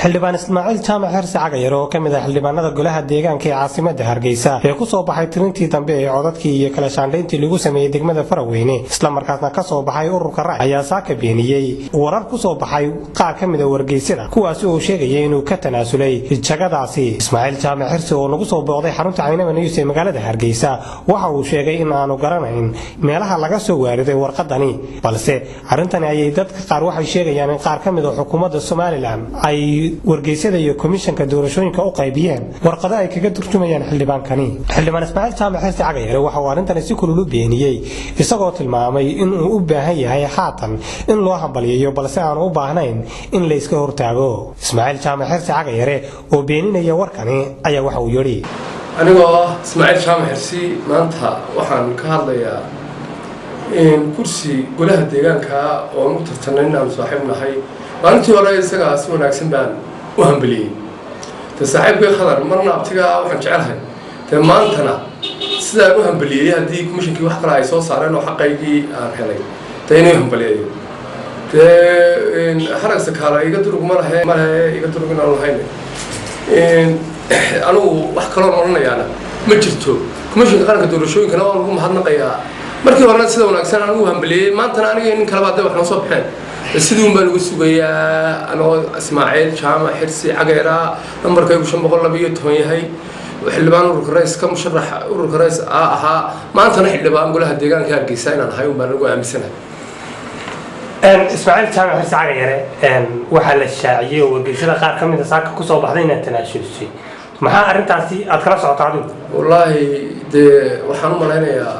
xildhibaan Ismaaciil Jaamac Xirsi Cagayar oo kamid ah xildhibaanada golaha deegaanka ee caasimadda Hargeysa ee ku soo baxay tirintii dambe ee codadkii iyo kala shaandhayntii lagu sameeyay degmada Faraweyne isla markaasna ka soo baxay ururka Raac ayaa saaka beeniyay warar ku soo baxay qaar kamid ah wargeysyada kuwaas oo sheegaya inuu ka tanaasulay jagadaasi. Ismaaciil Jaamac Xirsi oo nagu soo booqday xarunta Caynaba News ee magaalada Hargeysa waxa uu sheegay in aanu garanayn meelaha laga soo waariday warqadani, balse arintani ayay dadka qaar waxay sheegayaan in qaar kamid ah xukuumadda Soomaaliland ay wargeysyada iyo komishanka doorashooyinka u qaybiyeen warqado ay kaga turjumayaan xildhibaankani. Xildhibaan Ismaaciil Jaamac Xirsi Cagayar waxa uu arintani si kulul u beeniyay isagoo tilmaamay in uu u baahan yahay haatan in loo hambaliyo balse aan u baahnayn in la iska hortaago. Ismaaciil Jaamac Xirsi Cagayar oo beeninaya warkani ayaa waxa uu yiri anigoo Ismaaciil Jaamac Xirsi maanta waxaan ka hadlayaa in kursi golaha deegaanka oo u tartanay inaan saaxiibnahay maalintii hore isaga si wanaagsan baan u hambaliyay saaxiibkay khadar marna abtiga waxaan jecelahay maantana sidaa u hambaliyay haddii komishankii wax kale ay soo saareen oo xaqaygii aan helay inay hambaliyayo haragsa kaala iga durugma lahe iga durugin aan lahayn anugu wax kaloo odhanayaana ma jirto. komishanka qaranka doorashooyinkana waa lagu mahadnaqayaa markii horena sida wanaagsan aan ugu hambaliyay maantana aniga nin kaleba hadday wax noo soo baxeen sidii un baan ugu sugayaa anoo Ismaaciil Jaamac Xirsi Cagayar nambarkaygu 512 yahay xildhibaan ururka rays ka musharax ururka rays ahaa maantana xildhibaan golaha deegaanka Hargeysa inaan ahay un baan ugu aaminsanahay. Ismaaciil Jaamac Xirsi Cagayar waxa la shaaciyay oo wargeysyada qaar kamid ah saaka ku soo baxday inaad tanaasulsay maxaa arintaasi aad kala socotaa adigu? wallahi waxaan u maleynayaa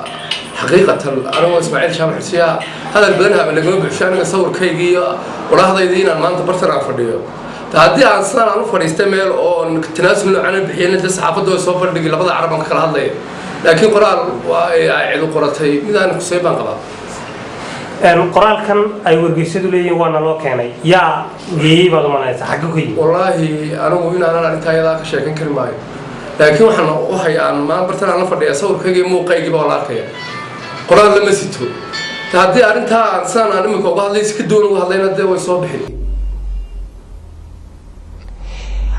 حقيقة أنا وإسماعيل شامل حسيا هذا البلد اللي قلنا بعشان نصور كيجي ولا هذا يدينا ما أنت برتر عن فرديو تعدي عن سنة أنا فريستمل أو تناسل عن البحيان الناس حافظوا يصور دقي لبضع عربان كل هذا لكن قرار وعيدوا قراتي ماذا أنا كسيبان قبل القرآن كان أي ورجيسيد لي وأنا لو كاني يا جيب هذا ما ناس حقيقي والله أنا وهنا أنا انتهي ذاك الشيء كان كلمة لكن وحنا وحي أنا ما برتر عن فرديو أصور كيجي مو قيجي ولا كيا قرآن لما سيتو تعدي أنتها إنسان أنا مكوبها ليس كدون وهذين الدواء يصابحني.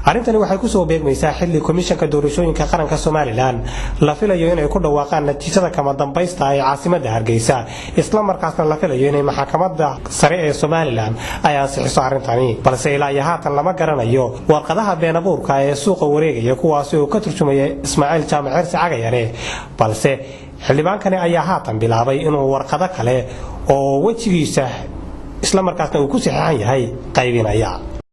arintani waxay ku soo beegmaysaa xilli komishanka doorashooyinka qaranka Soomaaliland la filayo inay ku dhawaaqaan natiijada kama dambaysta ee caasimadda Hargeysa isla markaasna la filayo inay maxkamadda sare ee Soomaaliland ay ansixiso arintani, balse ilaa iyo haatan lama garanayo warqadaha been abuurka ee suuqa wareegaya kuwaas oo ka turjumaya Ismaaciil Jaamac Xirsi Cagayar, balse xildhibaankani ayaa haatan bilaabay inuu warqado kale oo wajigiisa isla markaasna uu ku saxiixan yahay qaybinaya.